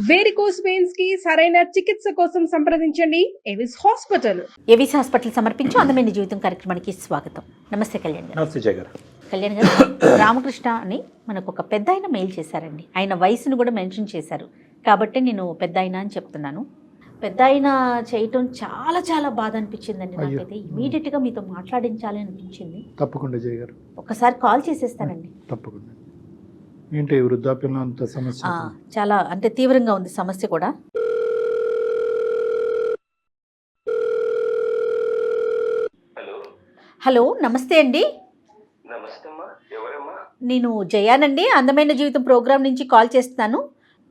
Varicose veins కి సరైన చికిత్స కోసం సంప్రదించండి ఎవిస్ హాస్పిటల్. ఎవిస్ హాస్పిటల్ సమర్పించు అందమైన జీవితం కార్యక్రమానికి స్వాగతం. నమస్తే కళ్యాణ్ గారు. నమస్తే జయ గారు. కళ్యాణ్ గారు, రామకృష్ణ అని మనకు ఒక పెద్ద ఆయన మెయిల్ చేశారండి. ఆయన వయసును కూడా మెన్షన్ చేశారు కాబట్టి నేను పెద్ద ఆయన అని చెప్తున్నాను. పెద్ద ఆయన చేయటం చాలా చాలా బాధ అనిపించిందండి నాకైతే. ఇమీడియట్గా మీతో మాట్లాడించాలి అనిపించింది. తప్పకుండా జయ గారు, ఒకసారి కాల్ చేసేస్తానండి. తప్పకుండా. ఏంటి వృద్ధాప్యంలో అంత సమస్య? చాలా అంటే తీవ్రంగా ఉంది సమస్య కూడా. హలో, నమస్తే అండి. నేను జయానండి, అందమైన జీవితం ప్రోగ్రామ్ నుంచి కాల్ చేస్తున్నాను.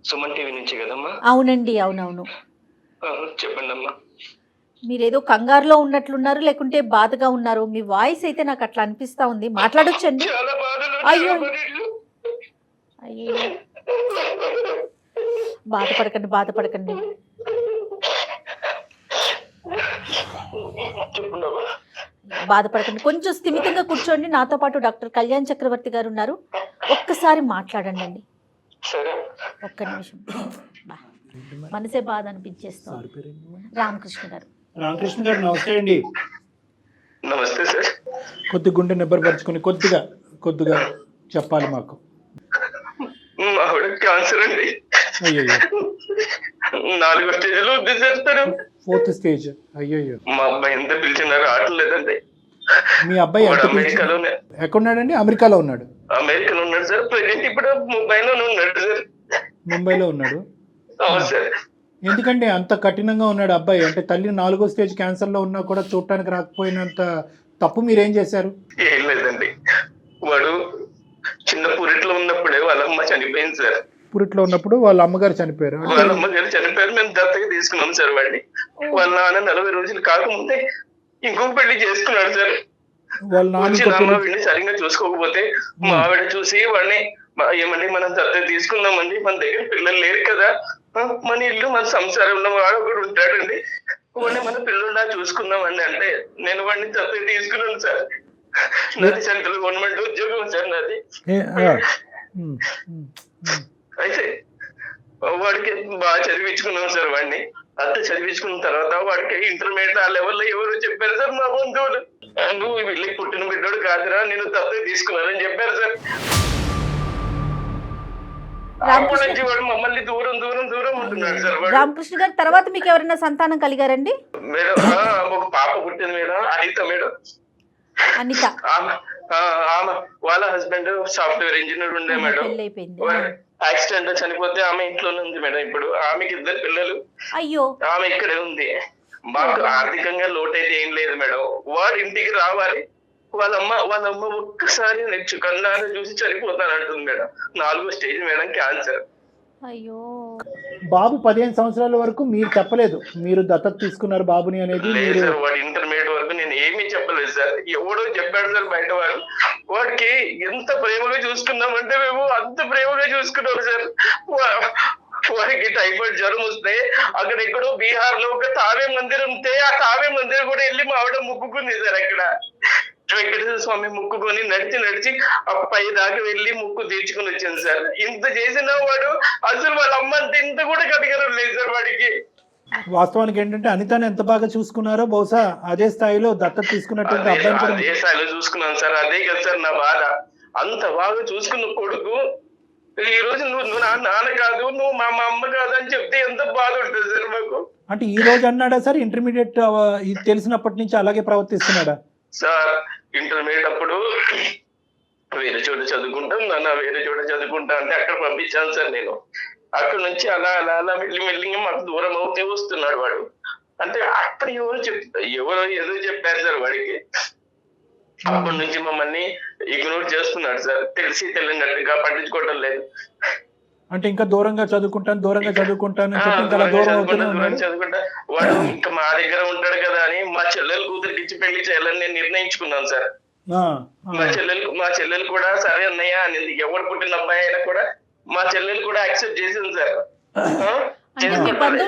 సుమన్ టీవీ నుంచి కదమ్మా? అవునండి, అవునవును. చెప్పండి అమ్మా. మీరేదో కంగారులో ఉన్నట్లున్నారు, లేకుంటే బాధగా ఉన్నారు. మీ వాయిస్ అయితే నాకు అట్లా అనిపిస్తా ఉంది. మాట్లాడొచ్చండి? అయ్యో అయ్యో, బాధపడకండి బాధపడకండి. బాధపడకండి, కొంచెం స్థిమితంగా కూర్చోండి. నాతో పాటు డాక్టర్ కళ్యాణ్ చక్రవర్తి గారు ఉన్నారు. ఒక్కసారి మాట్లాడండి అండి, ఒక్క నిమిషం. మనసే బాధ అనిపించేస్తుంది. రామకృష్ణ గారు. రామకృష్ణ గారు నమస్తే అండి. నమస్తే సార్. కొద్ది గుండె నిబ్బరపరుచుకుని కొద్దిగా చెప్పాలి మాకు. ఆవిడ క్యాన్సర్ అండి. అయ్యో, 4వ స్టేజ్ లో ఉంది సార్. తను 4th స్టేజ్. అయ్యో, మా అబ్బాయి ఎంత పిలిచినా రావట్లేదండి. మీ అబ్బాయి అమెరికాలోనే. ఎక్కడున్నాడండి? అమెరికాలో ఉన్నాడు. అమెరికాలో ఉన్నాడు సార్. ప్రెసెంట్ ఇప్పుడు ముంబైలోనే ఉన్నాడు సార్. ముంబైలో ఉన్నాడు. అవును సార్. ఎందుకంటే అంత కఠినంగా ఉన్నాడు అబ్బాయి? అంటే తల్లి 4వ స్టేజ్ క్యాన్సర్ లో ఉన్నా కూడా చూడటానికి రాకపోయినంత తప్పు మీరేం చేశారు? ఏం లేదండి, వాడు చిన్న పురిట్లో ఉన్నప్పుడే వాళ్ళ అమ్మ చనిపోయింది సార్. పురిట్లో ఉన్నప్పుడు వాళ్ళ అమ్మగారు చనిపోయారు. వాళ్ళ అమ్మగారు చనిపోయారు. మేము దత్తగా తీసుకున్నాం సార్ వాడిని. వాళ్ళ నాన్న 40 రోజులు కాకముందే ఇంకొక పెళ్లి చేసుకున్నాడు సార్. వాళ్ళ నాన్న వీడిని సరిగ్గా చూసుకోకపోతే మా ఆవిడ చూసి వాడిని ఏమండి మనం దత్తత తీసుకున్నామండి, మన దగ్గర పిల్లలు లేరు కదా, మన ఇల్లు మన సంసారంలో వాడు ఒకడు ఉంటాడండి, వాడిని మన పిల్లల్లా చూసుకుందామండి అంటే నేను వాడిని దత్తత తీసుకున్నాను సార్. నాది సెంట్రల్ గవర్నమెంట్ ఉద్యోగం సార్ నాది. అయితే వాడికి బాగా చదివించుకున్నాం సార్ వాడిని. అంత చదివించుకున్న తర్వాత వాడికి ఇంటర్మీడియట్ ఆ లెవెల్లో ఎవరు చెప్పారు సార్, మా బంధువులు, నువ్వు వీళ్ళకి పుట్టిన బిడ్డోడు కాదురా, నేను దత్తత తీసుకున్నానని చెప్పారు సార్. వాడు మమ్మల్ని దూరం ఉంటున్నాడు సార్. రామకృష్ణ గారు, తర్వాత మీకు ఎవరైనా సంతానం కలిగారండి? మేడం ఒక పాప పుట్టింది మేడం, అనిత మేడం. అనిత ఆమె వాళ్ళ హస్బెండ్ సాఫ్ట్వేర్ ఇంజనీర్ ఉండే మేడం. యాక్సిడెంట్ చనిపోతే ఆమె ఇంట్లోనే ఉంది మేడం. ఇప్పుడు ఆమెకి 2 పిల్లలు. అయ్యో, ఆమె ఇక్కడే ఉంది. మాకు ఆర్థికంగా లోటైతే ఏం లేదు మేడం. వాడు ఇంటికి రావాలి, వాళ్ళ అమ్మ ఒక్కసారి నెచ్చు కన్నారా చూసి చనిపోతానంటుంది మేడం. 4వ స్టేజ్ మేడం క్యాన్సర్. అయ్యో, బాబు 15 సంవత్సరాల వరకు మీరు చెప్పలేదు మీరు దత్తత తీసుకున్నారు బాబుని అనేది? వాడు ఇంటర్మీడియట్ వరకు నేను ఏమీ చెప్పలేదు సార్. ఎవడో చెప్పాడు సార్ బయట వాడు. వాడికి ఎంత ప్రేమగా చూసుకున్నామంటే మేము అంత ప్రేమగా చూసుకున్నాం సార్. వాడికి టైఫాయిడ్ జ్వరం వస్తే అక్కడ ఎక్కడో బీహార్ లో ఒక తావే మందిరం ఉంటే ఆ తావే మందిరం కూడా వెళ్ళి మా ఆవిడ ముక్కుకుంది సార్. అక్కడ వెంకటేశ్వర స్వామి ముక్కుకొని నడిచి ఆ పై దాకా వెళ్ళి ముక్కు తీర్చుకుని వచ్చాను సార్. ఇంత చేసినా వాడు అసలు వాళ్ళ అమ్మ అంటే ఇంత కూడా కనికరం లేదు సార్ వాడికి. వాస్తవానికి ఏంటంటే అనితని ఎంత బాగా చూసుకున్నారో బహుశా అదే స్థాయిలో దత్తత తీసుకున్నటువంటి అబ్బాయిని కూడా అదే స్థాయిలో చూసుకున్నాను సార్. అదే కదా సార్ నా బాధ. అంత బాగా చూసుకున్న కొడుకు ఈ రోజు నువ్వు నాన్న కాదు, నువ్వు మా అమ్మ కాదు అని చెప్తే ఎంత బాధ ఉంటుంది సార్ మాకు. అంటే ఈ రోజు అన్నాడా సార్? ఇంటర్మీడియట్ తెలిసినప్పటి నుంచి అలాగే ప్రవర్తిస్తున్నాడా సార్? ఇంటర్మీడియట్ అప్పుడు వేరే చోట చదువుకుంటాం నాన్న, వేరే చోట చదువుకుంటా అంటే అక్కడ పంపించాను సార్ నేను. అక్కడ నుంచి అలా మెల్లిగా మాకు దూరం అవుతే వస్తున్నాడు వాడు. అంటే అప్పుడు ఎవరో ఏదో చెప్పారు సార్ వాడికి. అప్పటి నుంచి మమ్మల్ని ఇగ్నోర్ చేస్తున్నాడు సార్. తెలియనట్టుగా పట్టించుకోవడం లేదు. అంటే ఇంకా దూరంగా చదువుకుంటాను చదువుకుంటా వాడు ఇంకా మా దగ్గర ఉంటాడు కదా అని మా చెల్లెలు కూతురికి ఇచ్చి పెళ్లి చేయాలని నేను నిర్ణయించుకున్నాను సార్. మా చెల్లెలు కూడా సరే అన్నయ్య అనేది. ఎవరు పుట్టిన అబ్బాయి అయినా కూడా మా చెల్లెలు కూడా యాక్సెప్ట్ చేసింది సార్.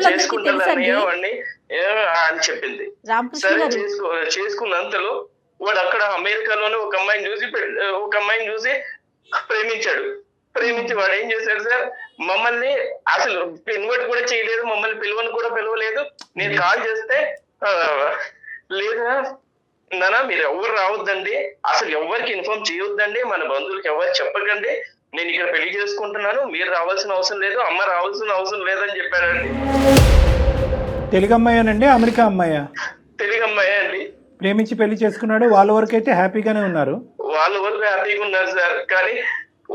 చేసుకుంటాను అన్నయ్య వాడిని అని చెప్పింది. సరే చేసుకున్నంతలో వాడు అక్కడ అమెరికాలోనే ఒక అమ్మాయిని చూసి ప్రేమించాడు. ప్రేమించి వాడు ఏం చేశాడు సార్, మమ్మల్ని అసలు ఇన్వైట్ కూడా చేయలేదు, మమ్మల్ని పిలవలేదు. నేను కాల్ చేస్తే లేదా నానా మీరు ఎవరు రావద్దండి, అసలు ఎవరికి ఇన్ఫార్మ్ చేయొద్దండి, మన బంధువులకి ఎవరు చెప్పకండి, నేను ఇక్కడ పెళ్లి చేసుకుంటున్నాను, మీరు రావాల్సిన అవసరం లేదు, అమ్మ రావాల్సిన అవసరం లేదని చెప్పారండి. తెలుగు అమ్మాయేనండి, అమెరికా అమ్మాయా? తెలుగు అమ్మాయి అండి. ప్రేమించి పెళ్లి చేసుకున్నాడు, వాళ్ళ వరకు అయితే హ్యాపీగానే ఉన్నారు. వాళ్ళ వరకు హ్యాపీగా ఉన్నారు సార్, కానీ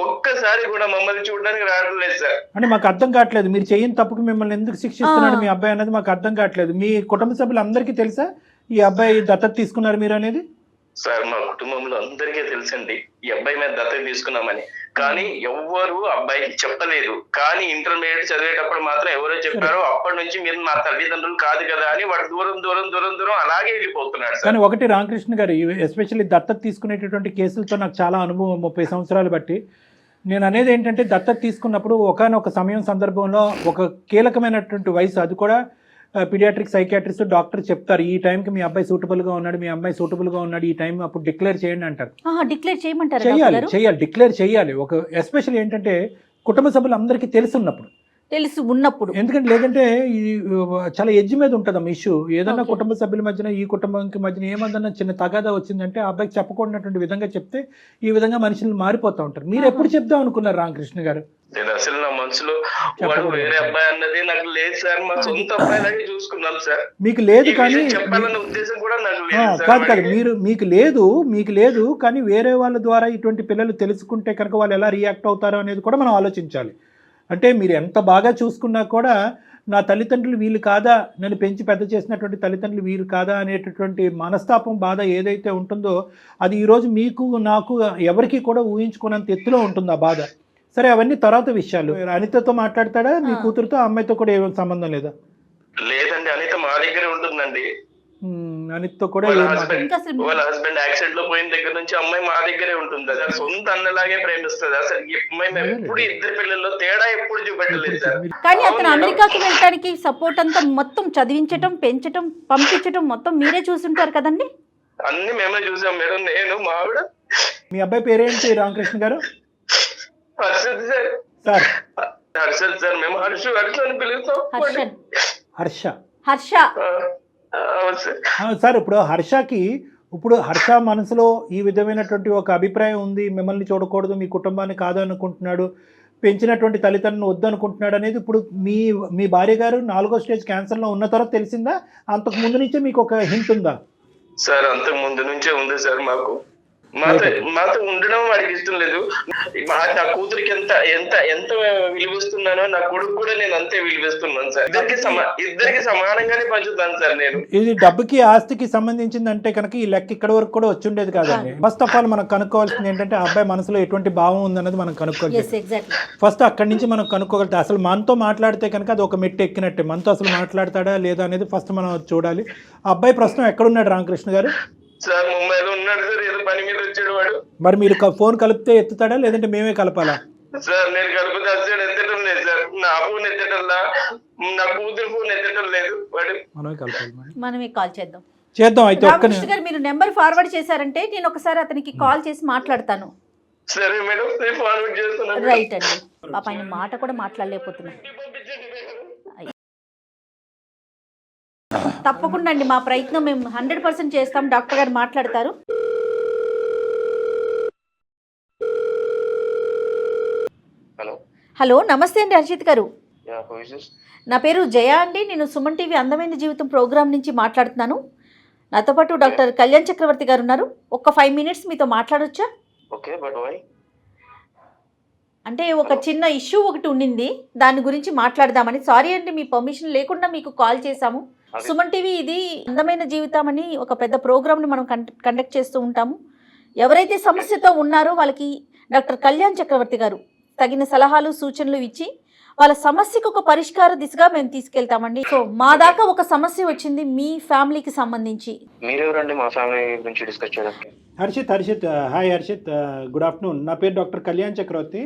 ఒక్కసారి కూడా మమ్మల్ని చూడడానికి రావడం లేదు సార్. అంటే మాకు అర్థం కావట్లేదు, మీరు చేయని తప్పుకు మిమ్మల్ని ఎందుకు శిక్షిస్తున్నాడు మీ అబ్బాయి అనేది మాకు అర్థం కావట్లేదు. మీ కుటుంబ సభ్యులు అందరికీ తెలుసా ఈ అబ్బాయి దత్తత తీసుకున్నారు మీరు అనేది? సార్ మా కుటుంబంలో అందరికీ తెలుసండి ఈ అబ్బాయి మీద దత్తత తీసుకున్నామని, కానీ ఎవ్వరు అబ్బాయికి చెప్పలేదు. కానీ ఇంటర్మీడియట్ చదివేటప్పుడు మాత్రం ఎవరో చెప్పారు, అప్పటి నుంచి మీరు మా తల్లిదండ్రులు కాదు కదా అని వాడు దూరం అలాగే వెళ్ళిపోతున్నాడు. కానీ ఒకటి రామకృష్ణ గారు, ఎస్పెషల్లీ దత్తత తీసుకునేటటువంటి కేసులతో నాకు చాలా అనుభవం 30 సంవత్సరాలు బట్టి. నేను అనేది ఏంటంటే దత్తత తీసుకున్నప్పుడు ఒకానొక సమయం సందర్భంలో ఒక కీలకమైనటువంటి వయసు, అది కూడా పీడియాట్రిక్ సైకియాట్రిస్ట్ డాక్టర్ చెప్తారు, ఈ టైంకి మీ అబ్బాయి సూటబుల్గా ఉన్నాడు, మీ అమ్మాయి సూటబుల్గా ఉన్నాడు, ఈ టైం అప్పుడు డిక్లేర్ చేయండి అంటారు. డిక్లేర్ చేయమంటారు? చేయాలి, డిక్లేర్ చేయాలి. ఒక ఎస్పెషల్లీ ఏంటంటే కుటుంబ సభ్యులు అందరికీ తెలుసు ఉన్నప్పుడు, ఎందుకంటే లేదంటే ఇది చాలా ఎడ్జ్ మీద ఉంటుందమ్మా ఇష్యూ. ఏదన్నా కుటుంబ సభ్యుల మధ్యన, ఈ కుటుంబానికి మధ్యన ఏమన్నా చిన్న తగాదా వచ్చిందంటే ఆ అబ్బాయికి చెప్పకూడనటువంటి విధంగా చెప్తే ఈ విధంగా మనుషులు మారిపోతూ ఉంటారు. మీరు ఎప్పుడు చెప్దాం అనుకున్నారు రామకృష్ణ గారు? నేను అసలు నా మనసులో వాడు వేరే అబ్బాయి అన్నది నాకు లేదు సార్, మా సొంత అబ్బాయిలాగే చూసుకున్నాం సార్. మీకు లేదు కానీ చెప్పాలన్న ఉద్దేశం కూడా నాకు కాదు మీకు లేదు కానీ వేరే వాళ్ళ ద్వారా ఇటువంటి పిల్లలు తెలుసుకుంటే కనుక వాళ్ళు ఎలా రియాక్ట్ అవుతారో అనేది కూడా మనం ఆలోచించాలి. అంటే మీరు ఎంత బాగా చూసుకున్నా కూడా నా తల్లిదండ్రులు వీళ్ళు కాదా, నన్ను పెంచి పెద్ద చేసినటువంటి తల్లిదండ్రులు వీళ్ళు కాదా అనేటటువంటి మనస్తాపం, బాధ ఏదైతే ఉంటుందో అది ఈరోజు మీకు నాకు ఎవరికి కూడా ఊహించుకున్నంత ఎత్తులో ఉంటుంది ఆ బాధ. సరే, అవన్నీ తర్వాత విషయాలు. అనితతో మాట్లాడతాడా మీ కూతురుతో? అమ్మాయితో కూడా ఏమైనా సంబంధం లేదా? లేదండి, అనిత మా దగ్గరే ఉంటుందండి. అనితతో కూడా వాళ్ళ హస్బెండ్ యాక్సిడెంట్ లో పోయిన దగ్గర నుంచి అమ్మాయి మా దగ్గరే ఉంటుంది. అసలు సొంత అన్నలాగే ప్రేమిస్తుంది. అసలు అమ్మాయి ఎప్పుడు ఇద్దరు పిల్లల్లో తేడా ఎప్పుడు చూపెట్టలేదు సార్. కానీ అతను అమెరికాకి వెళ్ళడానికి సపోర్ట్ అంతా మొత్తం చదివించటం, పెంచటం, పంపించటం మొత్తం మీరే చూసుంటారు కదండి? అన్ని మేమే చూసాం మేడం, నేను మా ఆవిడ. మీ అబ్బాయి పేరేంటి రామకృష్ణ గారు? Harshad sir. Sir Harshad sir, మేము హర్ష అని పిలుస్తాం. హర్ష సార్, ఇప్పుడు హర్ష మనసులో ఈ విధమైనటువంటి ఒక అభిప్రాయం ఉంది, మిమ్మల్ని చూడకూడదు, మీ కుటుంబాన్ని కాదనుకుంటున్నాడు, పెంచినటువంటి తల్లిదండ్రులను వద్దనుకుంటున్నాడు అనేది ఇప్పుడు మీ భార్య గారు 4వ స్టేజ్ క్యాన్సర్లో ఉన్న తర్వాత తెలిసిందా? అంతకు ముందు నుంచే మీకు ఒక హింట్ ఉందా? సార్ అంతకు ముందు నుంచే ఉంది సార్. మాతో ఉండడం వాడికి ఇష్టం లేదు. నా కూతురికి ఎంత విలువిస్తున్నానో నా కొడుకు కూడా నేను అంతే విలువిస్తున్నాను సార్. ఇద్దరికి సమానంగానే పంచుతాను సార్ నేను. ఇది డబ్బుకి ఆస్తికి సంబంధించిందంటే కనుక ఈ లెక్క ఇక్కడ వరకు కూడా వచ్చి ఉండేది కాదండి. ఫస్ట్ ఆఫ్ ఆల్ మనం కనుక్కోవాల్సింది ఏంటంటే ఆ అబ్బాయి మనసులో ఎటువంటి భావం ఉందన్నది మనం కనుక్కోవాలి. ఫస్ట్ అక్కడి నుంచి మనం కనుక్కోగలితే అసలు మనతో మాట్లాడితే కనుక అది ఒక మెట్టు ఎక్కినట్టే. మనతో అసలు మాట్లాడతాడా లేదా అనేది ఫస్ట్ మనం చూడాలి. ఆ అబ్బాయి ప్రస్తుతం ఎక్కడున్నాడు రామకృష్ణ గారు? సార్ ముంబైలో ఉన్నాడు సార్, ఏదో పని మీద వచ్చాడు వాడు. మరి మీరు ఫోన్ కలిపితే ఎత్తుతాడా లేదంటే మేమే కలపాలా? సార్ నేను కలిపితే అసలు ఎత్తడం లేదు సార్. నా ఫోన్ ఎత్తటంలా, నా కూతురు ఫోన్ ఎత్తడం లేదు. వాడు మనమే కలపాలి. మనమే కాల్ చేద్దాం. అయితే రామకృష్ణ గారు మీరు నెంబర్ ఫార్వర్డ్ చేశారంటే నేను ఒకసారి అతనికి కాల్ చేసి మాట్లాడతాను. సరే మేడం, నేను ఫార్వర్డ్ చేస్తున్నాను. రైట్ అండి. పాప ఆయన మాట కూడా మాట్లాడలేకపోతున్నాను. తప్పకుండా అండి, మా ప్రయత్నం మేము 100% చేస్తాం. డాక్టర్ గారు మాట్లాడతారు. హలో, నమస్తే అండి హర్షిత్ గారు. నా పేరు జయ అండి. నేను సుమన్ టీవీ అందమైన జీవితం ప్రోగ్రామ్ నుంచి మాట్లాడుతున్నాను. నాతో పాటు డాక్టర్ కళ్యాణ్ చక్రవర్తి గారు ఉన్నారు. ఒక 5 minutes మీతో మాట్లాడొచ్చా? అంటే ఒక చిన్న ఇష్యూ ఒకటి ఉండింది, దాని గురించి మాట్లాడదామని. సారీ అండి, మీ పర్మిషన్ లేకుండా మీకు కాల్ చేశాము. సుమన్ టీవీ ఇది అందమైన జీవితం అని ఒక పెద్ద ప్రోగ్రామ్ని మనం కండక్ట్ చేస్తూ ఉంటాము. ఎవరైతే సమస్యతో ఉన్నారో వాళ్ళకి డాక్టర్ కళ్యాణ్ చక్రవర్తి గారు తగిన సలహాలు సూచనలు ఇచ్చి వాళ్ళ సమస్యకు ఒక పరిష్కార దిశగా మేము తీసుకెళ్తామండి. సో మా దాకా ఒక సమస్య వచ్చింది మీ ఫ్యామిలీకి సంబంధించి. మీరెవరండి మా ఫ్యామిలీ గురించి డిస్కస్ చేయడానికి? Harshit hi Harshit, good afternoon. నా పేరు doctor Kalyan Chakravarthy.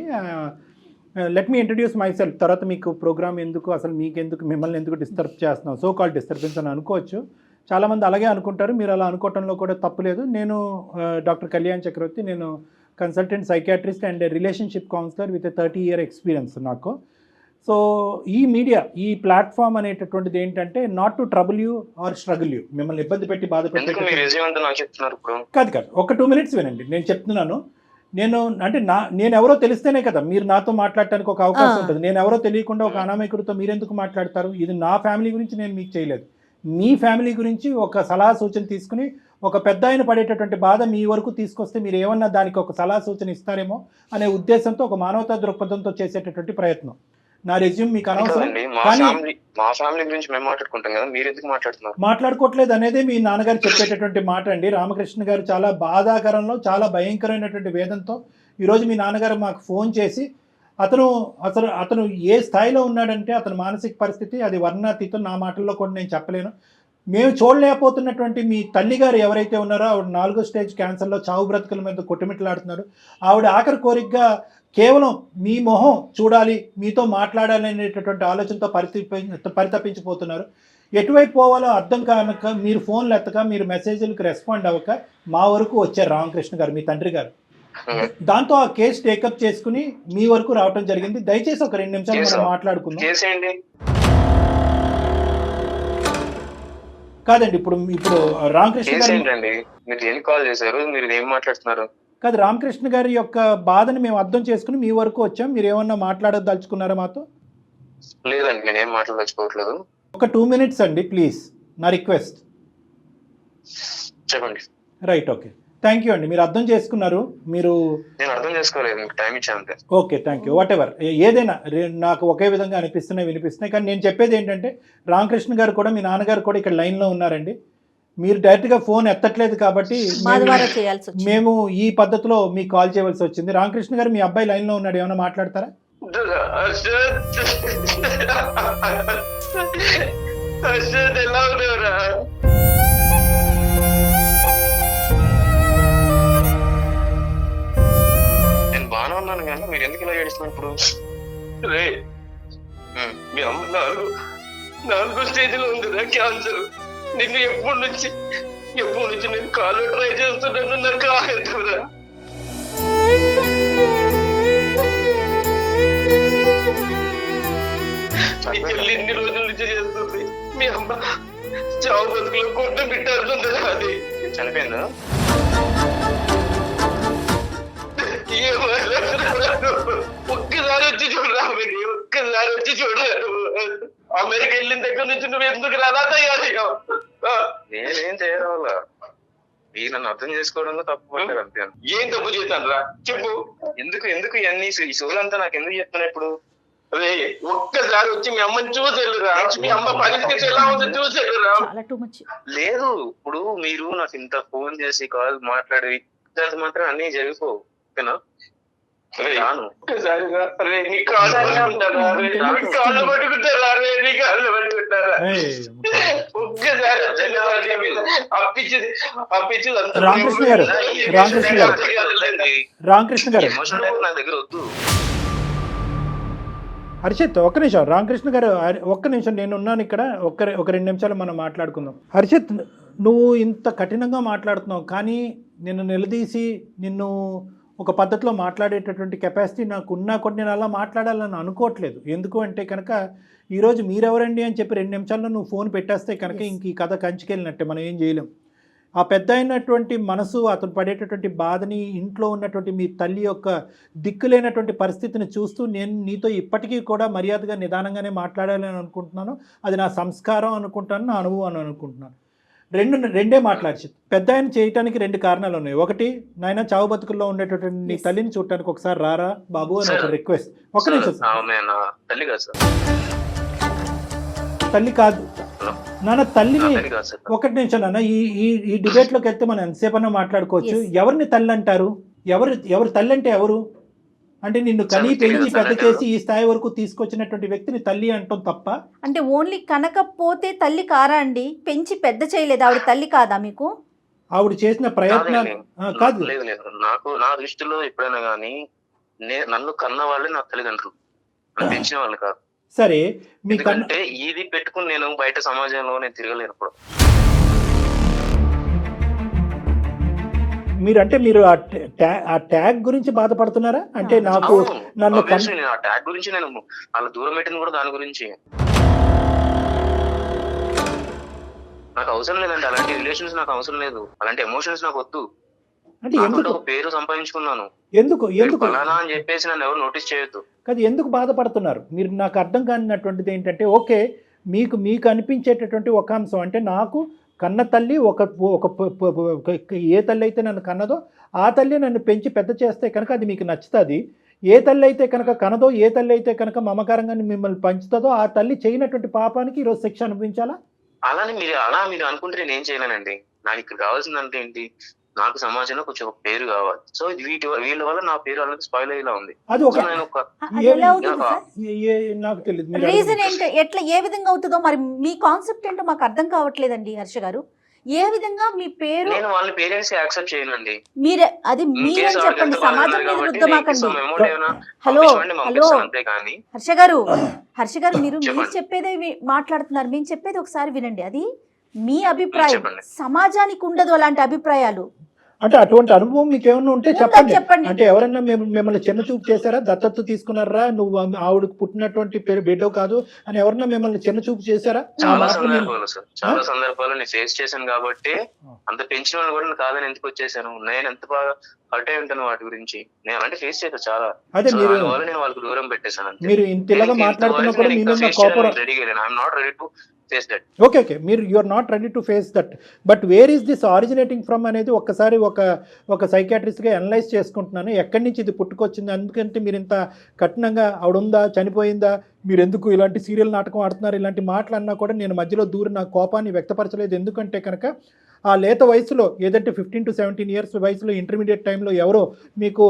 Let me introduce myself. తర్వాత మీకు ప్రోగ్రామ్ ఎందుకు, అసలు మీకెందుకు, మిమ్మల్ని ఎందుకు డిస్టర్బ్ చేస్తున్నాం, సో కాల్ డిస్టర్బెన్స్ అని అనుకోవచ్చు. చాలామంది అలాగే అనుకుంటారు, మీరు అలా అనుకోవటంలో కూడా తప్పులేదు. నేను డాక్టర్ కళ్యాణ్ చక్రవర్తి, నేను consultant psychiatrist and relationship counsellor with 30 year experience నాకు. సో ఈ మీడియా, ఈ ప్లాట్ఫామ్ అనేటటువంటిది ఏంటంటే not to trouble you or struggle you, మిమ్మల్ని ఇబ్బంది పెట్టి బాధ ఎందుకు మీరు విజయం అంతా నాకు చెప్తున్నారు ఇప్పుడు? కాదు ఒక 2 minutes వినండి, నేను చెప్తున్నాను. నేను ఎవరో తెలిస్తేనే కదా మీరు నాతో మాట్లాడటానికి ఒక అవకాశం ఉంటుంది. నేను ఎవరో తెలియకుండా ఒక అనామకుడితో మీరెందుకు మాట్లాడతారు? ఇది నా ఫ్యామిలీ గురించి నేను మీకు చేయలేదు, మీ ఫ్యామిలీ గురించి ఒక సలహా సూచన తీసుకుని ఒక పెద్ద ఆయన పడేటటువంటి బాధ మీ వరకు తీసుకొస్తే మీరు ఏమన్నా దానికి ఒక సలహా సూచన ఇస్తారేమో అనే ఉద్దేశంతో, ఒక మానవతా దృక్పథంతో చేసేటటువంటి ప్రయత్నం. నా రెజ్యూమ్ మీకు అనవసరం, కానీ మా ఫ్యామిలీ గురించి మేము మాట్లాడుకుంటాం కదా, మీరు ఎందుకు మాట్లాడుతున్నారు? మాట్లాడుకోవట్లేదు అనేది మీ నాన్నగారు చెప్పేటటువంటి మాట అండి. రామకృష్ణ గారు చాలా బాధాకరంలో, చాలా భయంకరమైనటువంటి వేదంతో ఈరోజు మీ నాన్నగారు మాకు ఫోన్ చేసి అతను ఏ స్థాయిలో ఉన్నాడంటే అతని మానసిక పరిస్థితి అది వర్ణాతీతం, నా మాటల్లో కూడా నేను చెప్పలేను. మేము చూడలేకపోతున్నటువంటి మీ తల్లిగారు ఎవరైతే ఉన్నారో ఆవిడ 4వ స్టేజ్ క్యాన్సర్లో చావు బ్రతుకుల మీద కొట్టుమిట్లాడుతున్నారు. ఆవిడ ఆఖరి కోరికగా కేవలం మీ మొహం చూడాలి, మీతో మాట్లాడాలి అనేటటువంటి ఆలోచనతో పరితపించిపోతున్నారు. ఎటువైపు పోవాలో అర్థం కానక మీరు ఫోన్లు ఎత్తక, మీరు మెసేజ్లకు రెస్పాండ్ అవ్వక మా వరకు వచ్చారు రామకృష్ణ గారు, మీ తండ్రి గారు. దాంతో ఆ కేసు టేకప్ చేసుకుని మీ వరకు రావటం జరిగింది. దయచేసి ఒక 2 నిమిషాలు మనం మాట్లాడుకుందాం. కాదండి, ఇప్పుడు రామకృష్ణ గారు కాల్ చేశారు, మీరు ఏం మాట్లాడుతున్నారు? కాదు, రామకృష్ణ గారి యొక్క బాధని మేము అర్థం చేసుకుని మీ వరకు వచ్చాం. మీరు ఏమన్నా మాట్లాడదలుచుకున్నారా మాతో? లేదండి, నేనేం మాట్లాడదలుచుకోవట్లేదు. ఒక 2 minutes అండి ప్లీజ్, నా రిక్వెస్ట్. చెప్పండి. రైట్, ఓకే, థ్యాంక్ యూ అండి, మీరు అర్థం చేసుకున్నారు. నేను అర్థం చేసుకోలేదు, మీకు టైం ఇచ్చాను. Okay, thank you. What ever, ఏదైనా నాకు ఒకే విధంగా వినిపిస్తున్నాయి. కానీ నేను చెప్పేది ఏంటంటే రామకృష్ణ గారు కూడా, మీ నాన్నగారు కూడా ఇక్కడ లైన్లో ఉన్నారండి. మీరు డైరెక్ట్గా ఫోన్ ఎత్తట్లేదు కాబట్టి మేము ఈ పద్ధతిలో మీకు కాల్ చేయవలసి వచ్చింది. రామకృష్ణ గారు, మీ అబ్బాయి లైన్లో ఉన్నాడు, ఏమైనా మాట్లాడతారా? నేను బాగానే ఉన్నాను కానీ మీరు ఎందుకు ఇలా ఏడుస్తున్నారు ఇప్పుడు? మీ అమ్మ 4వ స్టేజ్లో ఉందిరా క్యాన్సర్. నిన్ను ఎప్పటి నుంచి నేను కాలు ట్రై చేస్తున్నాను, నాకు కాదురా. మీ చెల్లి ఇన్ని రోజుల నుంచి చేస్తుంది. మీ అమ్మ చావు బతుకులో కొట్టు బిట్టారుందా? అది చనిపోయిందా? ఒక్కసారి వచ్చి చూడరా, ఒక్కసారి వచ్చి చూడరాడు. అమెరికా వెళ్ళిన దగ్గర నుంచి నువ్వు ఎందుకు అలా తయారయ్యావు? నేనేం చేయడం, మీరు నన్ను అర్థం చేసుకోవడంలో తప్పు పడ్డారు అంతే. ఏం తప్పు చేశాను రా చెప్పు. ఎందుకు ఇవన్నీ ఈ సోలంతా నాకు ఎందుకు చెప్తున్నా ఇప్పుడు? అదే ఒక్కసారి వచ్చి మీ అమ్మని చూసేళ్ళురా, మీ అమ్మ పరిస్థితి ఎలా ఉందో చూసేళ్ళురా. లేదు, ఇప్పుడు మీరు నాకు ఇంత ఫోన్ చేసి కాల్ మాట్లాడి మాత్రం అన్ని జరిగిపో, ఓకేనా? రామకృష్ణ గారు హర్షిత్, ఒక్క నిమిషం. రామకృష్ణ గారు ఒక్క నిమిషం, నేను ఉన్నాను ఇక్కడ. ఒక 2 నిమిషాలు మనం మాట్లాడుకుందాం. హర్షిత్, నువ్వు ఇంత కఠినంగా మాట్లాడుతున్నావు, కానీ నిన్ను నిలదీసి నిన్ను ఒక పద్ధతిలో మాట్లాడేటటువంటి కెపాసిటీ నాకు ఉన్నా కూడా నేను అలా మాట్లాడాలని అనుకోవట్లేదు. ఎందుకు అంటే కనుక ఈరోజు మీరెవరండి అని చెప్పి 2 నిమిషాల్లో నువ్వు ఫోన్ పెట్టేస్తే కనుక ఇంక ఈ కథ కంచుకెళ్ళినట్టే, మనం ఏం చేయలేం. ఆ పెద్ద అయినటువంటి మనసు, అతను పడేటటువంటి బాధని, ఇంట్లో ఉన్నటువంటి మీ తల్లి యొక్క దిక్కులేనటువంటి పరిస్థితిని చూస్తూ నేను నీతో ఇప్పటికీ కూడా మర్యాదగా నిదానంగానే మాట్లాడాలని అనుకుంటున్నాను. అది నా సంస్కారం అనుకుంటాను, నా అనుభవం అనుకుంటున్నాను. రెండే మాట్లాడి పెద్ద ఆయన చేయటానికి 2 కారణాలు ఉన్నాయి. ఒకటి, నాయన చావు బతుకుల్లో ఉండేటటువంటి నీ తల్లిని చూడటానికి ఒకసారి రారా బాబు అని ఒక రిక్వెస్ట్. ఒక నిమిషం, తల్లి కాదు నాన్న, తల్లిని. 1 నిమిషం నాన్న, ఈ డిబేట్లోకి వెళ్తే మనం ఎంతసేపన్నా మాట్లాడుకోవచ్చు. ఎవరిని తల్లి అంటారు? ఎవరు తల్లి అంటే ఎవరు? అంటే నిన్ను కనీ పెంచి పెద్ద చేసి ఈ స్థాయి వరకు తీసుకొచ్చినటువంటి వ్యక్తిని తల్లి అంటాం తప్ప. అంటే ఓన్లీ కనకపోతే తల్లి కారా అండి? పెంచి పెద్ద చేయలేదు, ఆవిడ తల్లి కాదా మీకు? ఆవిడ చేసిన ప్రయత్నాలు కాదు. నాకు నా దృష్టిలో ఎప్పుడైనా కానీ నన్ను కన్న వాళ్ళే నా తల్లిదండ్రులు, పెంచిన వాళ్ళు కాదు. సరే, మీకంటే ఇది పెట్టుకుని నేను బయట సమాజంలో నేను తిరగలేను. మీరు అంటే మీరు ఆ ట్యాగ్ గురించి బాధపడుతున్నారా? అంటే నాకు నన్ను నేను ఆ ట్యాగ్ గురించి నేను అలా దూరం పెట్టింది కూడా దాని గురించి. నాకు అవసరం లేదండి అలాంటి రిలేషన్స్, నాకు అవసరం లేదు అలాంటి ఎమోషన్స్, నాకు వద్దు. అంటే ఎందుకు ఒక పేరు సంపాదించుకున్నాను, ఎందుకు ఫలానా అని చెప్పేసి నన్ను ఎవరు నోటీస్ చేయొద్దు. కాదు, ఎందుకు బాధపడుతున్నారు మీరు? నాకు అర్థం కానినటువంటిది ఏంటంటే, ఓకే మీకు అనిపించేటటువంటి ఒక అంశం అంటే, నాకు కన్న తల్లి ఏ తల్లి అయితే నన్ను కన్నదో ఆ తల్లి నన్ను పెంచి పెద్ద చేస్తే కనుక అది మీకు నచ్చుతుంది. ఏ తల్లి అయితే కనుక కనదో, ఏ తల్లి అయితే కనుక మమకారంగా మిమ్మల్ని పంచుతుందో ఆ తల్లి చేయనటువంటి పాపానికి ఈరోజు శిక్ష అనిపించాలా? అలా మీరు అనుకుంటే నేను ఏం చేయలేనండి. నాకు ఇక్కడ కావాల్సిందంటే ఏంటి, నాకు సమాజంలో కొంచెం ఒక పేరు కావాలి. సో వీళ్ళ వల్ల నా పేరు అనేది స్పాయిల్ అయ్యేలా ఉంది. అది ఒక నాకు తెలియదు రీజన్ ఏంటో, ఎట్లా ఏ విధంగా అవుతుందో మరి మీ కాన్సెప్ట్ ఏంటో మాకు అర్థం కావట్లేదండి హర్ష గారు. ఏ విధంగా మీ పేరు, నేను వాళ్ళ పేరెంట్స్ యాక్సెప్ట్ చేయనండి. మీరే అది మీరే చెప్పండి, సమాజం మీద రుద్దమాకండి. హలో హర్ష గారు మీరు చెప్పేదే మాట్లాడుతున్నారు, మేము చెప్పేది ఒకసారి వినండి. అది మీ అభిప్రాయం, సమాజానికి ఉండదు అలాంటి అభిప్రాయాలు. అంటే అటువంటి అనుభవం మీకు ఏమన్నా ఉంటే చెప్పండి. అంటే ఎవరన్నా మిమ్మల్ని చిన్న చూపు చేశారా? దత్తత తీసుకున్నారా? నువ్వు ఆవిడకు పుట్టినటువంటి బిడ్డో కాదు అని ఎవరన్నా మిమ్మల్ని చిన్న చూపు చేశారా? చాలా సందర్భాలు నేను ఫేస్ చేశాను కాబట్టి అంత పెంచిన వాళ్ళు కూడా కాదని ఎందుకు వచ్చేసాను. నేను ఎంత బాగా హర్ట్ అయి ఉంటాను వాటి గురించి. నేను అలాంటి ఫేస్ చేశాను చాలా. అదే నేను వాళ్ళకి దూరం పెట్టేశాను. మీరు ఇంతలాగా మాట్లాడుతున్నా కూడా మీ మీద కోపం రెడీగా లేను. I'm not ready to face that. Okay, మీరు you are not ready to face that. But where is this originating from అనేది ఒక్కసారి ఒక సైకాట్రిస్ట్గా అనలైజ్ చేసుకుంటున్నాను. ఎక్కడి నుంచి ఇది పుట్టుకొచ్చింది? ఎందుకంటే మీరు ఇంత కఠినంగా ఆవిడ ఉందా, చనిపోయిందా, మీరు ఎందుకు ఇలాంటి సీరియల్ నాటకం ఆడుతున్నారు, ఇలాంటి మాటలు అన్నా కూడా నేను మధ్యలో దూరి నా కోపాన్ని వ్యక్తపరచలేదు. ఎందుకంటే కనుక ఆ లేత వయసులో, ఏదంటే 15 to 17 years వయసులో, ఇంటర్మీడియట్ టైంలో ఎవరో మీకు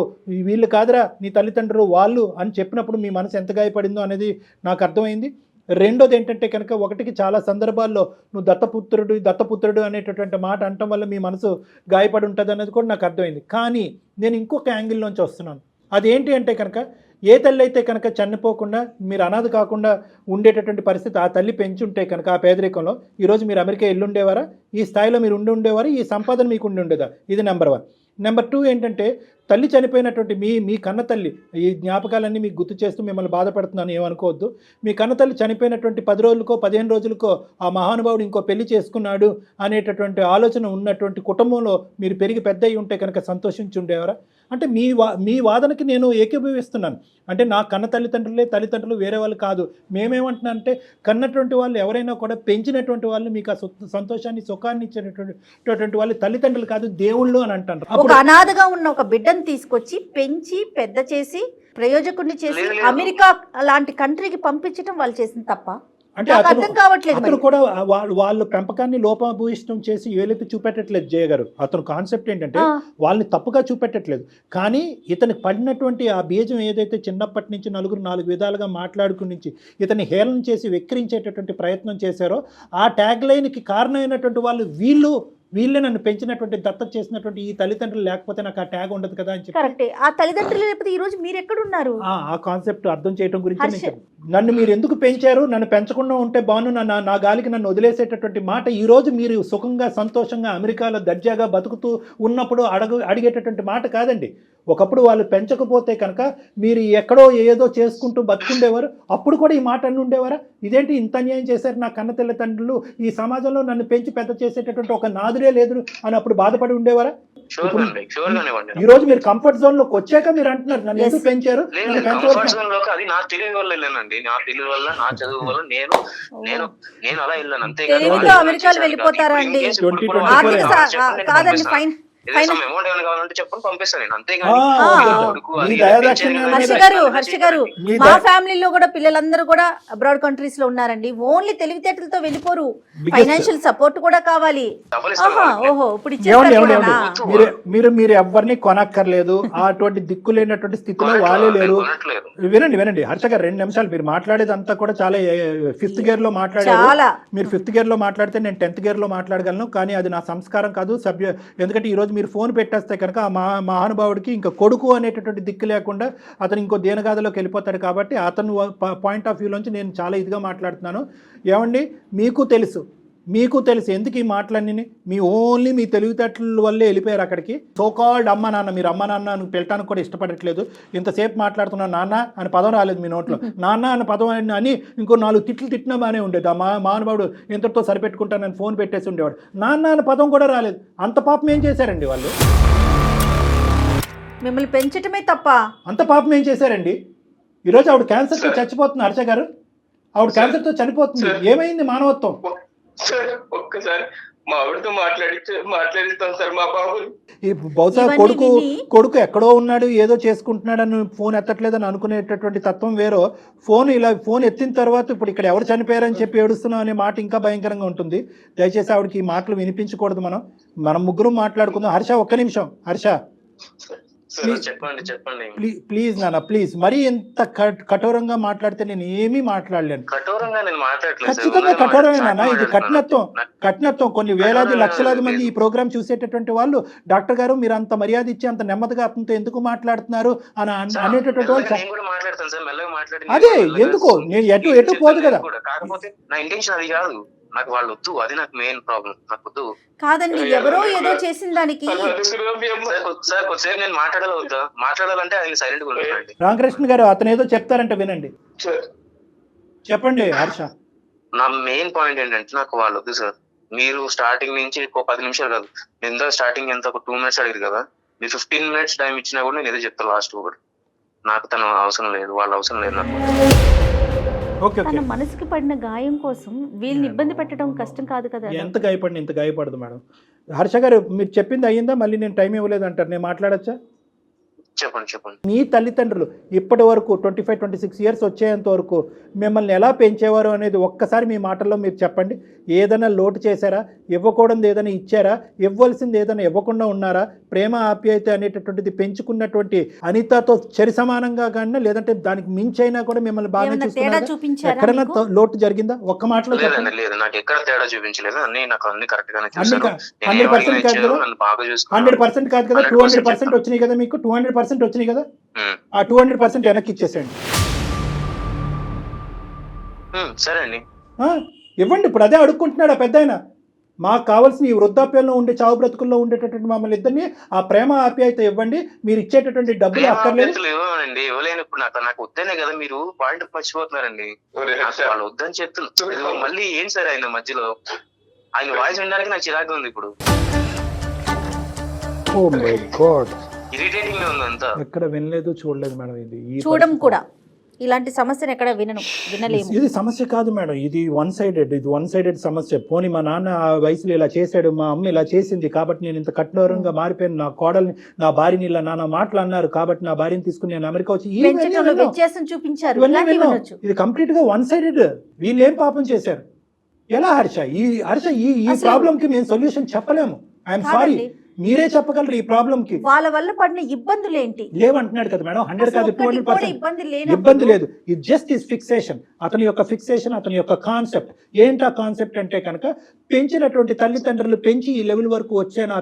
వీళ్ళు కాదురా నీ తల్లిదండ్రులు వాళ్ళు అని చెప్పినప్పుడు మీ మనసు ఎంత గాయపడిందో అనేది నాకు అర్థమైంది. రెండోది ఏంటంటే కనుక, ఒకటికి చాలా సందర్భాల్లో నువ్వు దత్తపుత్రుడు అనేటటువంటి మాట అనటం వల్ల మీ మనసు గాయపడి ఉంటుంది అనేది కూడా నాకు అర్థమైంది. కానీ నేను ఇంకొక యాంగిల్లోంచి వస్తున్నాను. అదేంటి అంటే కనుక, ఏ తల్లి అయితే కనుక చనిపోకుండా మీరు అనాథ కాకుండా ఉండేటటువంటి పరిస్థితి ఆ తల్లి పెంచుంటే కనుక ఆ పేదరికంలో ఈరోజు మీరు అమెరికా వెళ్ళుండేవారా? ఈ స్థాయిలో మీరు ఉండేవారా? ఈ సంపాదన మీకు ఉండేదా? ఇది నెంబర్ 1. నెంబర్ 2 ఏంటంటే, తల్లి చనిపోయినటువంటి మీ కన్న తల్లి, ఈ జ్ఞాపకాలన్నీ మీకు గుర్తు చేస్తూ మిమ్మల్ని బాధపడుతున్నాను ఏమనుకోవద్దు. మీ కన్న తల్లి చనిపోయినటువంటి 10 రోజులకో 15 రోజులకో ఆ మహానుభావుడు ఇంకో పెళ్లి చేసుకున్నాడు అనేటటువంటి ఆలోచన ఉన్నటువంటి కుటుంబంలో మీరు పెరిగి పెద్ద అయి ఉంటే కనుక సంతోషించి ఉండేవారా? అంటే మీ వాదనకి నేను ఏకీభవిస్తున్నాను. అంటే నా కన్న తల్లిదండ్రులు వేరే వాళ్ళు కాదు. మేమేమంటున్నా అంటే, కన్నటువంటి వాళ్ళు ఎవరైనా కూడా పెంచినటువంటి వాళ్ళు మీకు ఆ సంతోషాన్ని సుఖాన్ని ఇచ్చేటటువంటి వాళ్ళు తల్లిదండ్రులు కాదు, దేవుళ్ళు అని అంటారు. ఒక అనాథగా ఉన్న ఒక బిడ్డను తీసుకొచ్చి పెంచి పెద్ద చేసి ప్రయోజకుడిని చేసి అమెరికా లాంటి కంట్రీకి పంపించడం వాళ్ళు చేసిన తప్ప అంటే అర్థం కావట్లేదు. అతను కూడా వాళ్ళు పెంపకాన్ని లోపభూయిష్టం చేసి ఏలెత్తి చూపెట్టట్లేదు జయ గారు. అతను కాన్సెప్ట్ ఏంటంటే వాళ్ళని తప్పుగా చూపెట్టట్లేదు, కానీ ఇతనికి పడినటువంటి ఆ బీజం ఏదైతే చిన్నప్పటి నుంచి నలుగురు 4 విధాలుగా మాట్లాడుకుని నుంచి ఇతన్ని హేళన చేసి వెక్కిరించేటటువంటి ప్రయత్నం చేశారో, ఆ ట్యాగ్ లైన్కి కారణమైనటువంటి వాళ్ళు వీళ్ళే నన్ను పెంచినటువంటి దత్తత చేసినటువంటి ఈ తల్లిదండ్రులు లేకపోతే నాకు ఆ ట్యాగ్ ఉండదు కదా అని చెప్పి. కరెక్టే. ఆ తల్లిదండ్రులు లేకపోతే ఈ రోజు మీరు ఎక్కడున్నారు? ఆ కాన్సెప్ట్ అర్థం చేయడం గురించి నన్ను మీరు ఎందుకు పెంచారు, నన్ను పెంచకుండా ఉంటే బాను, నా గాలికి నన్ను వదిలేసేటటువంటి మాట ఈ రోజు మీరు సుఖంగా సంతోషంగా అమెరికాలో దర్జాగా బతుకుతూ ఉన్నప్పుడు అడిగేటటువంటి మాట కాదండి. ఒకప్పుడు వాళ్ళు పెంచకపోతే కనుక మీరు ఎక్కడో ఏదో చేసుకుంటూ బతుకుండేవారు. అప్పుడు కూడా ఈ మాట అన్ని ఉండేవారా? ఇదేంటి ఇంత అన్యాయం చేశారు నా కన్న తల్లిదండ్రులు, ఈ సమాజంలో నన్ను పెంచి పెద్ద చేసేటటువంటి ఒక నాదురే లేదు అని అప్పుడు బాధపడి ఉండేవారా? ఈ రోజు మీరు కంఫర్ట్ జోన్ లోకి వచ్చాక మీరు అంటున్నారు నన్ను ఎందుకు పెంచారు. అమెరికాలో వెళ్ళిపోతారా అండి? కాదండి, ఫైన్ హర్ష గారు మా ఫ్యామిలీలో కూడా పిల్లలందరూ కూడా అబ్రాడ్ కంట్రీస్ లో ఉన్నారండి. ఓన్లీ తెలివితేటలతో వెళ్ళిపోరు, ఫైనాన్షియల్ సపోర్ట్ కూడా కావాలి. ఓహో, ఇప్పుడు మీరు ఎవరిని కొనక్కర్లేదు, అటువంటి దిక్కు లేనటువంటి స్థితిలో వాళ్ళే లేరు. వినండి హర్ష గారు, 2 నిమిషాలు. మీరు మాట్లాడేదంతా కూడా చాలా 5th గేర్ లో మాట్లాడారు. మీరు 5th గేర్ లో మాట్లాడితే నేను 10th గేర్ లో మాట్లాడగలను, కానీ అది నా సంస్కారం కాదు. ఎందుకంటే ఈరోజు మీరు ఫోన్ పెట్టేస్తే కనుక ఆ మహానుభావుడికి ఇంకా కొడుకు అనేటటువంటి దిక్కు లేకుండా అతను ఇంకో దేనగాథలోకి వెళ్ళిపోతాడు. కాబట్టి అతను పాయింట్ ఆఫ్ వ్యూలోంచి నేను చాలా ఇదిగా మాట్లాడుతున్నాను. ఏమండి, మీకు తెలుసు మీకు తెలుసు ఎందుకు ఈ మాటలన్నీ. మీ ఓన్లీ మీ తెలివితేటల వల్లే వెళ్ళిపోయారు అక్కడికి. సోకాల్డ్ అమ్మ నాన్న, మీరు అమ్మ నాన్న అని పిలటానికి కూడా ఇష్టపడట్లేదు. ఇంతసేపు మాట్లాడుతున్నా నాన్న అని పదం రాలేదు మీ నోట్లో. నాన్న అని పదం అని ఇంకో 4 తిట్లు తిట్టినా బాగానే ఉండేది. ఆ మానవుడు ఇంతటితో సరిపెట్టుకుంటానని ఫోన్ పెట్టేసి ఉండేవాడు. నాన్న అని పదం కూడా రాలేదు. అంత పాపం ఏం చేశారండి వాళ్ళు? మిమ్మల్ని పెంచటమే తప్ప అంత పాపం ఏం చేశారండి? ఈరోజు ఆవిడ క్యాన్సర్తో చచ్చిపోతుంది. హర్ష గారు, ఆవిడ క్యాన్సర్తో చనిపోతుంది. ఏమైంది మానవత్వం? సార్ ఒక్కసారి మా ఆవిడతో మాట్లాడిస్తాను సార్ మా బాబుని. ఈ బహుశా కొడుకు ఎక్కడో ఉన్నాడు, ఏదో చేసుకుంటున్నాడని ఫోన్ ఎత్తట్లేదని అనుకునేటటువంటి తత్వం వేరో, ఫోన్ ఎత్తిన తర్వాత ఇప్పుడు ఇక్కడ ఎవరు చనిపోయారని చెప్పి ఏడుస్తున్నాం అనే మాట ఇంకా భయంకరంగా ఉంటుంది. దయచేసి ఆవిడకి ఈ మాటలు వినిపించకూడదు. మనం ముగ్గురు మాట్లాడుకుందాం. హర్ష ఒక్క నిమిషం. హర్ష చెప్పండి ప్లీజ్ నాన్న, ప్లీజ్. మరీ ఎంత కఠోరంగా మాట్లాడితే నేను ఏమీ మాట్లాడలేను. కఠోరంగా నేను మాట్లాడలేదు. ఖచ్చితంగా కఠోరమే నాన్న. ఇది కఠినత్వం. కొన్ని వేలాది లక్షలాది మంది ఈ ప్రోగ్రామ్ చూసేటటువంటి వాళ్ళు, డాక్టర్ గారు మీరు అంత మర్యాద ఇచ్చి అంత నెమ్మదిగా అతనితో ఎందుకు మాట్లాడుతున్నారు అని అనేటటువంటి వాళ్ళు. అదే ఎందుకో నేను ఎటు పోదు కదా. కాకపోతే నా ఇంటెన్షన్ అది కాదు. నాకు వాళ్ళు వద్దు, అది నాకు మెయిన్ ప్రాబ్లం. నాకు వద్దు కాదండి, ఎవరో ఏదో చేసిన దానికి. సార్ కొద్దిసేపు నేను మాట్లాడాలంటే ఆయన సైలెంట్ గా ఉంటానండి. రామకృష్ణ గారు అతను ఏదో చెప్తారంటే వినండి. చెప్పండి హర్ష. నా మెయిన్ పాయింట్ ఏంటంటే నాకు వాళ్ళు వద్దు సార్. మీరు స్టార్టింగ్ నుంచి 10 నిమిషాలు కాదు, ఎంత స్టార్టింగ్ ఎంత ఒక 2 minutes అడిగారు కదా, మీరు 15 minutes టైం ఇచ్చినా కూడా నేను ఏదో చెప్తాను లాస్ట్ ఒకటి. నాకు తన అవసరం లేదు, వాళ్ళ అవసరం లేదు నాకు. తన మనసుకి పడిన గాయం కోసం వీళ్ళని ఇబ్బంది పెట్టడం కష్టం కాదు కదా. ఎంత గాయపడిన ఇంత గాయపడదు మేడం. హర్ష గారు మీరు చెప్పింది అయ్యిందా? మళ్ళీ నేను టైం ఇవ్వలేదు అంటారు. నేను మాట్లాడచ్చా? చెప్పండి. మీ తల్లిదండ్రులు ఇప్పటి వరకు 25-26 years వచ్చేంత వరకు మిమ్మల్ని ఎలా పెంచేవారు అనేది ఒక్కసారి మీ మాటల్లో మీరు చెప్పండి. ఏదైనా లోటు చేశారా? ఇవ్వకూడదు ఏదైనా ఇచ్చారా? ఇవ్వాల్సింది ఏదైనా ఇవ్వకుండా ఉన్నారా? ప్రేమ ఆప్యాయత అనేటటువంటిది పెంచుకున్నటువంటి అనితతో చరి సమానంగా కానీ లేదంటే దానికి మించైనా కూడా మిమ్మల్ని బాగా చూసుకున్నారా? ఎక్కడైనా లోటు జరిగిందా? ఒక్క మాటలో చెప్పండి. నాకు ఎక్కడ తేడా చూపించలేదు. అన్ని నాకు అన్ని కరెక్ట్ గానే 100% కాదు కదా, 100% కాదు కదా, 200% వచ్చినాయి కదా. మీకు 200% వచ్చినాయి కదా. ఆ 200% వెనక్కి ఇచ్చేసేయండి. సరే అండి, ఇవ్వండి. ఇప్పుడు అదే అడుక్కుంటున్నాడు ఆ పెద్ద ఆయన. మాకు కావాల్సిన ఈ వృద్ధాప్యంలో ఉండే చావు బ్రతుకుల్లో ఉండేటటువంటి మమ్మల్ని ఇద్దరిని ఆ ప్రేమ ఆప్యాయత ఇవ్వండి. మీరు ఇచ్చేటటువంటి డబ్బులు అక్కర్లేదు. ఇవ్వనండి, ఇవ్వలేను. ఇప్పుడు నాకు వద్దనే కదా మీరు పాయింట్ మర్చిపోతున్నారండి. వాళ్ళు వద్దని చెప్తున్నారు. మళ్ళీ ఏం సరే ఆయన మధ్యలో ఆయన వాయిస్ వినడానికి నాకు చిరాకు ఉంది ఇప్పుడు. ఇరిటేటింగ్ ఉంది అంతా. ఎక్కడ వినలేదు, చూడలేదు మేడం. ఇది చూడడం కూడా ఇలాంటి సమస్యను ఎక్కడ వినలేము. ఇది సమస్య కాదు మేడం, ఇది వన్ సైడెడ్ సమస్య. పోనీ మా నాన్న ఆ వయసులో ఇలా చేశాడు, మా అమ్మ ఇలా చేసింది కాబట్టి నేను ఇంత కఠోరంగా మారిపోయాను, నా కోడల్ని నా భార్యని ఇలా నాన్న మాటలు అన్నారు కాబట్టి నా భార్యని తీసుకుని నేను అమెరికా వచ్చి చూపించారు. ఇది కంప్లీట్ గా వన్ సైడెడ్. వీళ్ళు ఏం పాపం చేశారు? ఎలా హర్ష? ఈ ప్రాబ్లం కి మేము సొల్యూషన్ చెప్పలేము. ఐఎమ్ సారీ, మీరే చెప్పగలరు ఈ ప్రాబ్లం కి. వాళ్ళ వల్ల పడిన ఇబ్బందులు ఏంటి లేవంటున్నాడు కదా మేడం. 100 కాదు 200% ఇబ్బంది లేదు. ఇది జస్ట్ ఈస్ ఫిక్సేషన్. అతని యొక్క ఫిక్సేషన్, అతని యొక్క కాన్సెప్ట్. ఏంటా కాన్సెప్ట్ అంటే కనుక పెంచినటువంటి తల్లిదండ్రులు పెంచి ఈ లెవెల్ వరకు వచ్చాను,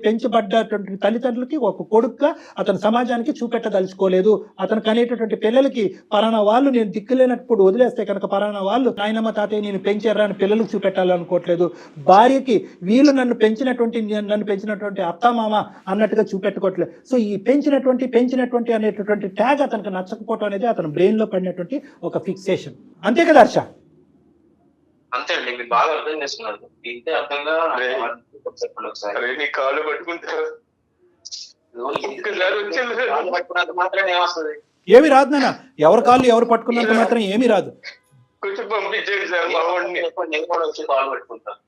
పెంచబడ్డటువంటి తల్లిదండ్రులకి ఒక కొడుకుగా అతను సమాజానికి చూపెట్టదలుచుకోలేదు. అతనికి అనేటటువంటి పిల్లలకి పలానా వాళ్ళు నేను దిక్కులేనప్పుడు వదిలేస్తే కనుక పలానా వాళ్ళు నాయనమ్మ తాతయ్య నేను పెంచారా అని పిల్లలకు చూపెట్టాలనుకోవట్లేదు. భార్యకి వీళ్ళు నన్ను పెంచినటువంటి అత్తమామ అన్నట్టుగా చూపెట్టుకోవట్లేదు. సో ఈ పెంచినటువంటి అనేటటువంటి ట్యాగ్ అతనికి నచ్చకపోవటం అనేది అతని బ్రెయిన్ లో పడినటువంటి ఒక ఫిక్సేషన్. అంతే కదా హర్ష? అంతే అండి, మీరు బాగా అర్థం చేసుకున్నారు. ఇంతే అర్థంగా కాళ్ళు పట్టుకుంటారు మాత్రం ఏమొస్తుంది? ఏమి రాదు నాన్న. ఎవరి కాళ్ళు ఎవరు పట్టుకున్నంత మాత్రం ఏమీ రాదు. కొంచెం పంపించండి సార్, మా వాడిని కాళ్ళు పట్టుకుంటాను.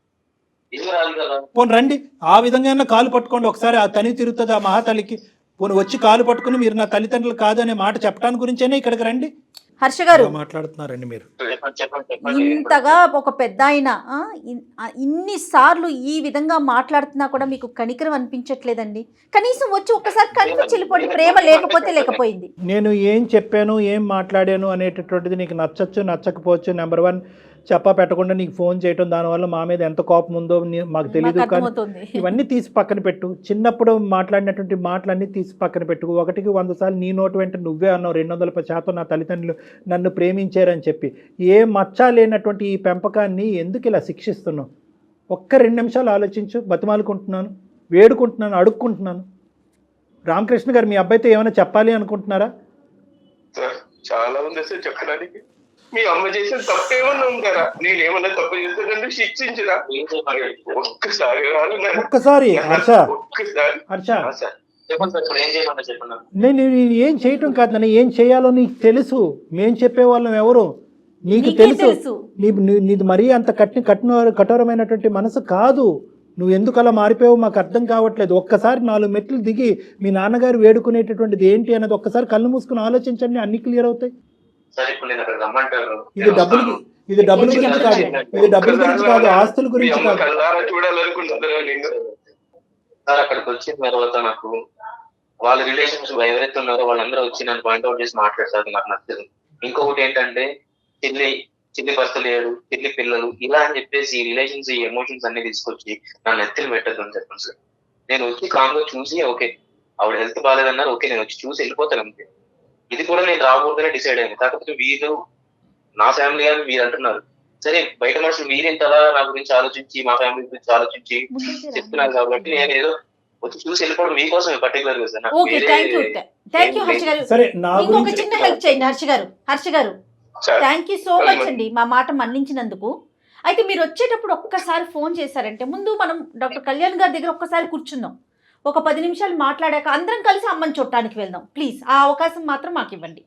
పోనీ రండి, ఆ విధంగా కాలు పట్టుకోండి ఒకసారి. ఆ తని తిరుగుతుంది ఆ మహాతల్లికి. పోనీ వచ్చి కాలు పట్టుకుని మీరు నా తల్లిదండ్రులు కాదు అనే మాట చెప్పడానికి గురించేనే ఇక్కడికి రండి. హర్ష గారు మాట్లాడుతున్నారండి మీరు. ఇంతగా ఒక పెద్ద ఆయన ఇన్ని సార్లు ఈ విధంగా మాట్లాడుతున్నా కూడా మీకు కనికరం అనిపించట్లేదండి? కనీసం వచ్చి ఒకసారి కనిపి చెల్లిపోండి. ప్రేమ లేకపోయింది. నేను ఏం చెప్పాను, ఏం మాట్లాడాను అనేటటువంటిది నీకు నచ్చచ్చు నచ్చకపోవచ్చు. నెంబర్ 1 చెప్పా పెట్టకుండా నీకు ఫోన్ చేయటం, దానివల్ల మా మీద ఎంత కోపం ఉందో మాకు తెలియదు. కానీ ఇవన్నీ తీసి పక్కన పెట్టు. చిన్నప్పుడు మాట్లాడినటువంటి మాటలన్నీ తీసి పక్కన పెట్టు. 1కి 100 సార్లు నీ నోటు వెంట నువ్వే అన్నావు 210% నా తల్లిదండ్రులు నన్ను ప్రేమించారని చెప్పి. ఏ మచ్చ లేనటువంటి ఈ పెంపకాన్ని ఎందుకు ఇలా శిక్షిస్తున్నావు? ఒక్క 2 నిమిషాలు ఆలోచించు. బతిమాలుకుంటున్నాను, వేడుకుంటున్నాను, అడుక్కుంటున్నాను. రామకృష్ణ గారు మీ అబ్బాయితో ఏమైనా చెప్పాలి అనుకుంటున్నారా? సార్ చాలా ఉంది సార్ చెప్పడానికి. మీ అమ్మ చేసిన తప్పు ఏమన్నా ఉంటారా? నేను ఏమన్నా తప్పు చేస్తానంటే శిక్షించరా? ఒక్కసారి కాదు నాన్న. ఒక్కసారి హర్ష, ఒక్కసారి హర్ష సార్ చెప్పండి సార్, ఇప్పుడు ఏం చేయమన్నా చెప్పండి. నేను ఏం చేయటం కాదు నాన్న, ఏం చేయాలో నీకు తెలుసు. మేం చెప్పేవాళ్ళం ఎవరు నీకు నీకే తెలుసు. తెలుసు. నీది మరీ అంత కఠోరమైనటువంటి మనసు కాదు. నువ్వు ఎందుకు అలా మారిపోయావో మాకు అర్థం కావట్లేదు. ఒక్కసారి 4 మెట్లు దిగి మీ నాన్నగారు వేడుకునేటటువంటిది ఏంటి అన్నది ఒక్కసారి కళ్ళు మూసుకుని ఆలోచించండి, అన్ని క్లియర్ అవుతాయి. సార్ ఇప్పుడు నేను అక్కడ రమ్మంటారు. ఇది డబ్బుల గురించి కాదు, ఇది డబ్బుల గురించి కాదు, ఆస్తుల గురించి కాదు. కళ్ళారా చూడాలనుకుంటున్నారా నేను? సార్ అక్కడికి వచ్చిన తర్వాత నాకు వాళ్ళ రిలేషన్స్ ఎవరైతే ఉన్నారో వాళ్ళందరూ వచ్చి నన్ను పాయింట్అవుట్ చేసి మాట్లాడతారు, నాకు నచ్చదు. ఇంకొకటి ఏంటంటే చిల్లి భర్త లేడు, చిల్లి పిల్లలు ఇలా అని చెప్పేసి ఈ రిలేషన్స్, ఈ ఎమోషన్స్ అన్ని తీసుకొచ్చి నన్ను ఎత్తులు పెట్టద్దు అని చెప్పండి సార్. నేను వచ్చి కామ్గా చూసి ఓకే ఆవిడ హెల్త్ బాగాలేదన్నారు, ఓకే నేను వచ్చి చూసి వెళ్ళిపోతాను అంతే. ఇది కూడా నేను రాకూడదనే డిసైడ్ అయింది. కాకపోతే వీరు నా ఫ్యామిలీ అని మీరు అంటున్నారు, సరే బయట మనుషులు మీరేంతలా నా గురించి ఆలోచించి మా ఫ్యామిలీ గురించి ఆలోచించి చెప్తున్నారు కాబట్టి నేను ఏదో వచ్చి చూసి వెళ్ళిపోవడం మీకోసం పర్టికులర్ గా సార్. నాకు ఓకే, థ్యాంక్ యూ హర్ష గారు. సరే, నా ఇంకొక గురించి చిన్న హెల్ప్ చేయండి హర్ష గారు. థ్యాంక్ యూ సో మచ్ అండి మా మాట మన్నించినందుకు. అయితే మీరు వచ్చేటప్పుడు ఒక్కసారి ఫోన్ చేశారంటే ముందు మనం డాక్టర్ కళ్యాణ్ గారి దగ్గర ఒక్కసారి కూర్చుందాం, ఒక 10 నిమిషాలు మాట్లాడాక అందరం కలిసి అమ్మని చూడటానికి వెళ్దాం. ప్లీజ్ ఆ అవకాశం మాత్రం మాకు ఇవ్వండి.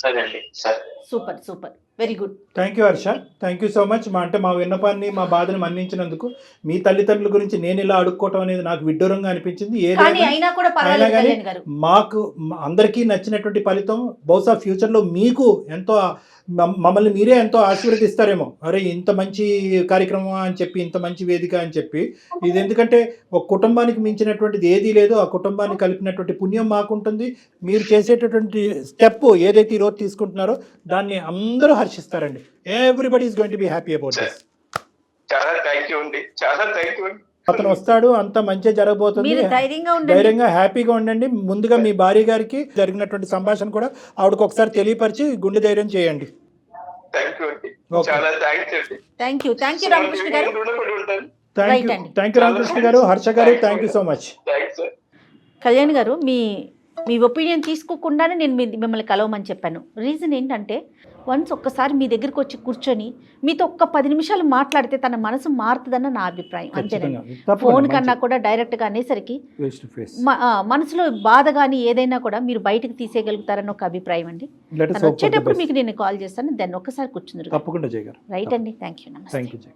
సరే అండి, సరే. Super very good. Thank you Harsha, thank you so much. మా విన్నపాన్ని, మా బాధను మన్నించినందుకు. మీ తల్లిదండ్రుల గురించి నేను ఇలా అడుక్కోవటం అనేది నాకు విడ్డూరంగా అనిపించింది. కానీ అయినా కూడా పర్వాలేదు కళ్యాణ్ గారు. మాకు అందరికీ నచ్చినటువంటి ఫలితం బహుశా ఫ్యూచర్లో మీకు ఎంతో మమ్మల్ని మీరే ఎంతో ఆశీర్వదిస్తారేమో. అరే ఇంత మంచి కార్యక్రమం అని చెప్పి, ఇంత మంచి వేదిక అని చెప్పి. ఇది ఎందుకంటే ఒక కుటుంబానికి మించినటువంటిది ఏదీ లేదు. ఆ కుటుంబాన్ని కలిపినటువంటి పుణ్యం మాకుంటుంది. మీరు చేసేటటువంటి స్టెప్ ఏదైతే ఈరోజు తీసుకుంటున్నారో దాన్ని అందరూ హర్షిస్తారండి. Everybody is going to be happy about this. చాలా థ్యాంక్ యూ అండి, చాలా థ్యాంక్ యూ. అతను వస్తాడు, అంత మంచిగా జరగబోతుంది. ధైర్యంగా హ్యాపీగా ఉండండి. ముందుగా మీ భార్య గారికి జరిగినటువంటి సంభాషణ కూడా ఆవిడకి ఒకసారి తెలియపరిచి గుండె ధైర్యం చేయండి. థ్యాంక్ యూ రామకృష్ణ గారు. థ్యాంక్ యూ రామకృష్ణ గారు, హర్ష గారు, thank you so much. Kalyan గారు, మీ ఒపీనియన్ తీసుకోకుండానే నేను మిమ్మల్ని కలవమని చెప్పాను. రీజన్ ఏంటంటే వన్స్ ఒక్కసారి మీ దగ్గరికి వచ్చి కూర్చొని మీతో ఒక్క 10 నిమిషాలు మాట్లాడితే తన మనసు మారుతుందన్న నా అభిప్రాయం. అంతేనండి. ఫోన్ కన్నా కూడా డైరెక్ట్గా అనేసరికి మనసులో బాధ కానీ ఏదైనా కూడా మీరు బయటకు తీసేయగలుగుతారని ఒక అభిప్రాయం అండి. తను వచ్చేటప్పుడు మీకు నేను కాల్ చేస్తాను, దాన్ని ఒక్కసారి కూర్చుందరు. తప్పకుండా చేయగలరు. రైట్ అండి, థ్యాంక్ యూ. నమస్తే.